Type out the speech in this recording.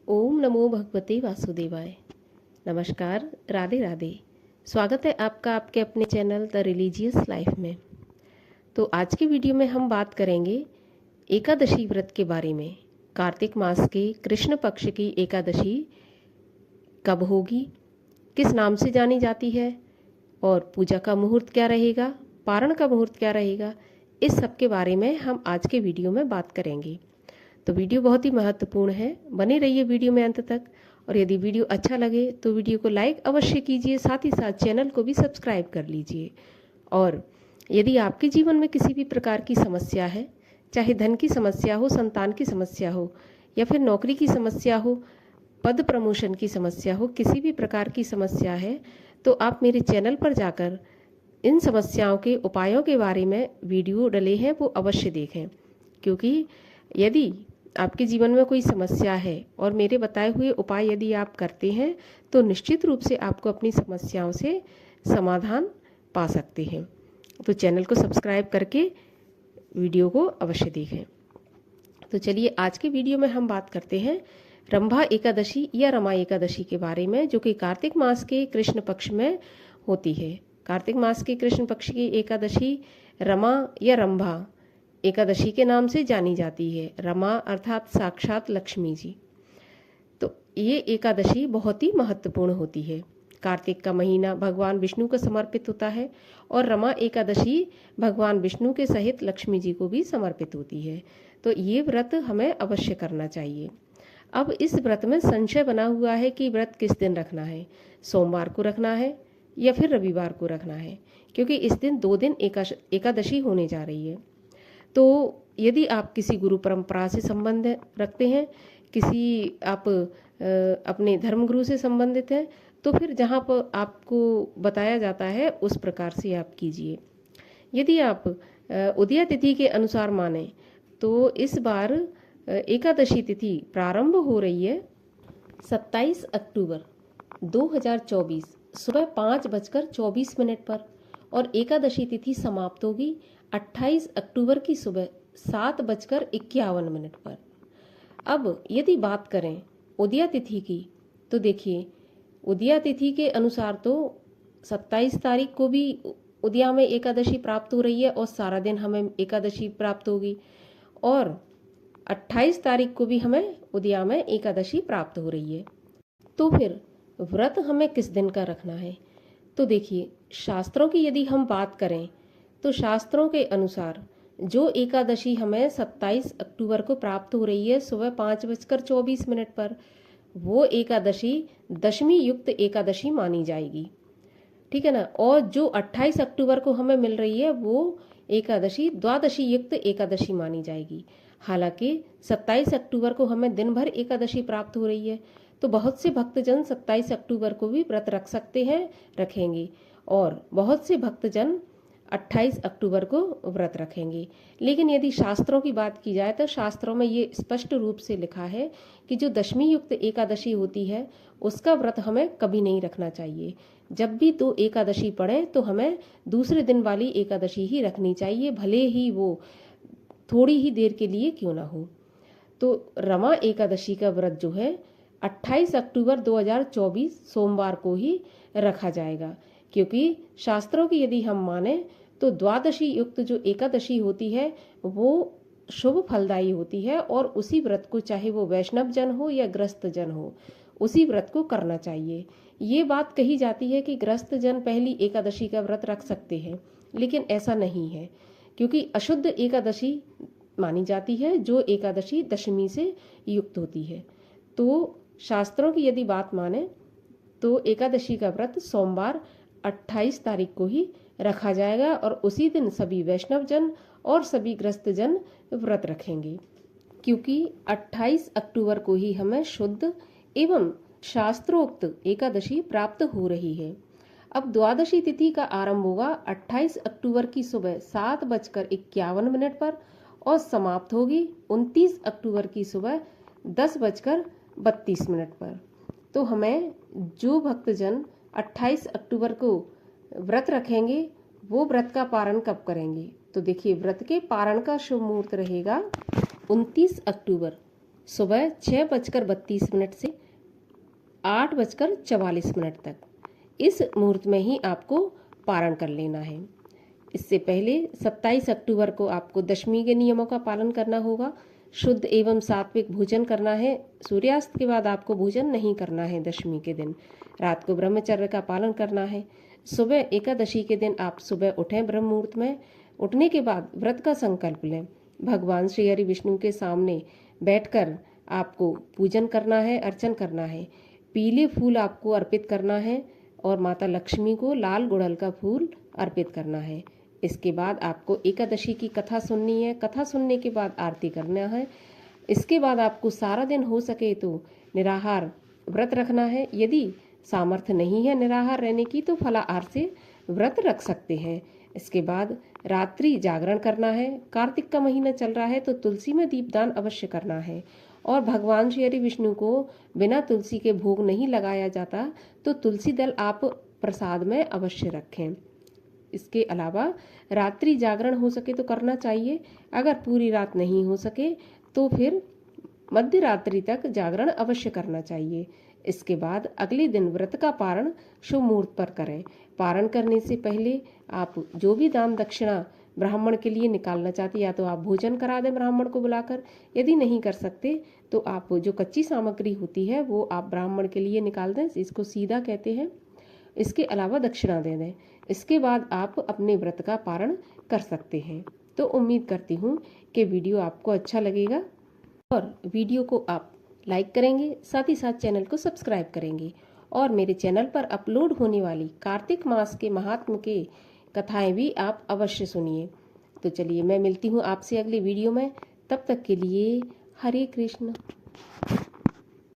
ओम नमो भगवते वासुदेवाय। नमस्कार, राधे राधे। स्वागत है आपका आपके अपने चैनल द रिलीजियस लाइफ में। तो आज की वीडियो में हम बात करेंगे एकादशी व्रत के बारे में। कार्तिक मास के कृष्ण पक्ष की एकादशी कब होगी, किस नाम से जानी जाती है और पूजा का मुहूर्त क्या रहेगा, पारण का मुहूर्त क्या रहेगा, इस सब के बारे में हम आज के वीडियो में बात करेंगे। तो वीडियो बहुत ही महत्वपूर्ण है, बने रहिए वीडियो में अंत तक। और यदि वीडियो अच्छा लगे तो वीडियो को लाइक अवश्य कीजिए, साथ ही साथ चैनल को भी सब्सक्राइब कर लीजिए। और यदि आपके जीवन में किसी भी प्रकार की समस्या है, चाहे धन की समस्या हो, संतान की समस्या हो, या फिर नौकरी की समस्या हो, पद प्रमोशन की समस्या हो, किसी भी प्रकार की समस्या है, तो आप मेरे चैनल पर जाकर इन समस्याओं के उपायों के बारे में वीडियो डले हैं वो अवश्य देखें। क्योंकि यदि आपके जीवन में कोई समस्या है और मेरे बताए हुए उपाय यदि आप करते हैं तो निश्चित रूप से आपको अपनी समस्याओं से समाधान पा सकते हैं। तो चैनल को सब्सक्राइब करके वीडियो को अवश्य देखें। तो चलिए आज के वीडियो में हम बात करते हैं रंभा एकादशी या रमा एकादशी के बारे में, जो कि कार्तिक मास के कृष्ण पक्ष में होती है। कार्तिक मास के कृष्ण पक्ष की एकादशी रमा या रंभा एकादशी के नाम से जानी जाती है। रमा अर्थात साक्षात लक्ष्मी जी। तो ये एकादशी बहुत ही महत्वपूर्ण होती है। कार्तिक का महीना भगवान विष्णु को समर्पित होता है और रमा एकादशी भगवान विष्णु के सहित लक्ष्मी जी को भी समर्पित होती है। तो ये व्रत हमें अवश्य करना चाहिए। अब इस व्रत में संशय बना हुआ है कि व्रत किस दिन रखना है, सोमवार को रखना है या फिर रविवार को रखना है, क्योंकि इस दिन 2 दिन एकादशी होने जा रही है। तो यदि आप किसी गुरु परंपरा से संबंध रखते हैं, किसी आप अपने धर्मगुरु से संबंधित हैं, तो फिर जहाँ पर आपको बताया जाता है उस प्रकार से आप कीजिए। यदि आप उदया तिथि के अनुसार माने तो इस बार एकादशी तिथि प्रारंभ हो रही है 27 अक्टूबर 2024 सुबह 5:24 पर और एकादशी तिथि समाप्त होगी 28 अक्टूबर की सुबह 7:51 पर। अब यदि बात करें उदया तिथि की, तो देखिए उदया तिथि के अनुसार तो 27 तारीख को भी उदया में एकादशी प्राप्त हो रही है और सारा दिन हमें एकादशी प्राप्त होगी, और 28 तारीख को भी हमें उदया में एकादशी प्राप्त हो रही है। तो फिर व्रत हमें किस दिन का रखना है? तो देखिए शास्त्रों की यदि हम बात करें तो शास्त्रों के अनुसार जो एकादशी हमें 27 अक्टूबर को प्राप्त हो रही है सुबह 5:24 पर, वो एकादशी दशमी युक्त एकादशी मानी जाएगी। ठीक है ना। और जो 28 अक्टूबर को हमें मिल रही है वो एकादशी द्वादशी युक्त एकादशी मानी जाएगी। हालांकि 27 अक्टूबर को हमें दिन भर एकादशी प्राप्त हो रही है, तो बहुत से भक्तजन 27 अक्टूबर को भी व्रत रख सकते हैं, रखेंगे, और बहुत से भक्तजन 28 अक्टूबर को व्रत रखेंगे। लेकिन यदि शास्त्रों की बात की जाए तो शास्त्रों में ये स्पष्ट रूप से लिखा है कि जो दशमी युक्त एकादशी होती है उसका व्रत हमें कभी नहीं रखना चाहिए। जब भी 2 एकादशी पड़े तो हमें दूसरे दिन वाली एकादशी ही रखनी चाहिए, भले ही वो थोड़ी ही देर के लिए क्यों ना हो। तो रमा एकादशी का व्रत जो है 28 अक्टूबर 2024 सोमवार को ही रखा जाएगा, क्योंकि शास्त्रों की यदि हम माने तो द्वादशी युक्त जो एकादशी होती है वो शुभ फलदायी होती है, और उसी व्रत को चाहे वो वैष्णव जन हो या ग्रस्त जन हो, उसी व्रत को करना चाहिए। ये बात कही जाती है कि ग्रस्त जन पहली एकादशी का व्रत रख सकते हैं, लेकिन ऐसा नहीं है, क्योंकि अशुद्ध एकादशी मानी जाती है जो एकादशी दशमी से युक्त होती है। तो शास्त्रों की यदि बात माने तो एकादशी का व्रत सोमवार 28 तारीख को ही रखा जाएगा, और उसी दिन सभी वैष्णव जन और सभी ग्रस्त जन व्रत रखेंगे, क्योंकि 28 अक्टूबर को ही हमें शुद्ध एवं शास्त्रोक्त एकादशी प्राप्त हो रही है। अब द्वादशी तिथि का आरंभ होगा 28 अक्टूबर की सुबह 7:51 पर और समाप्त होगी 29 अक्टूबर की सुबह 10:32 पर। तो हमें जो भक्तजन 28 अक्टूबर को व्रत रखेंगे वो व्रत का पारण कब करेंगे? तो देखिए व्रत के पारण का शुभ मुहूर्त रहेगा 29 अक्टूबर सुबह 6:32 से 8:44 तक। इस मुहूर्त में ही आपको पारण कर लेना है। इससे पहले 27 अक्टूबर को आपको दशमी के नियमों का पालन करना होगा। शुद्ध एवं सात्विक भोजन करना है। सूर्यास्त के बाद आपको भोजन नहीं करना है। दशमी के दिन रात को ब्रह्मचर्य का पालन करना है। सुबह एकादशी के दिन आप सुबह उठें ब्रह्म मुहूर्त में। उठने के बाद व्रत का संकल्प लें। भगवान श्री हरि विष्णु के सामने बैठकर आपको पूजन करना है, अर्चन करना है। पीले फूल आपको अर्पित करना है और माता लक्ष्मी को लाल गुड़हल का फूल अर्पित करना है। इसके बाद आपको एकादशी की कथा सुननी है। कथा सुनने के बाद आरती करना है। इसके बाद आपको सारा दिन हो सके तो निराहार व्रत रखना है। यदि सामर्थ्य नहीं है निराहार रहने की तो फलाहार से व्रत रख सकते हैं। इसके बाद रात्रि जागरण करना है। कार्तिक का महीना चल रहा है तो तुलसी में दीपदान अवश्य करना है। और भगवान श्री हरि विष्णु को बिना तुलसी के भोग नहीं लगाया जाता, तो तुलसी दल आप प्रसाद में अवश्य रखें। इसके अलावा रात्रि जागरण हो सके तो करना चाहिए। अगर पूरी रात नहीं हो सके तो फिर मध्य रात्रि तक जागरण अवश्य करना चाहिए। इसके बाद अगले दिन व्रत का पारण शुभ मुहूर्त पर करें। पारण करने से पहले आप जो भी दान दक्षिणा ब्राह्मण के लिए निकालना चाहते, या तो आप भोजन करा दें ब्राह्मण को बुलाकर। यदि नहीं कर सकते तो आप जो कच्ची सामग्री होती है वो आप ब्राह्मण के लिए निकाल दें, इसको सीधा कहते हैं। इसके अलावा दक्षिणा दे दें। इसके बाद आप अपने व्रत का पारण कर सकते हैं। तो उम्मीद करती हूँ कि वीडियो आपको अच्छा लगेगा और वीडियो को आप लाइक करेंगे, साथ ही साथ चैनल को सब्सक्राइब करेंगे और मेरे चैनल पर अपलोड होने वाली कार्तिक मास के महात्म के कथाएं भी आप अवश्य सुनिए। तो चलिए मैं मिलती हूँ आपसे अगले वीडियो में। तब तक के लिए हरे कृष्ण।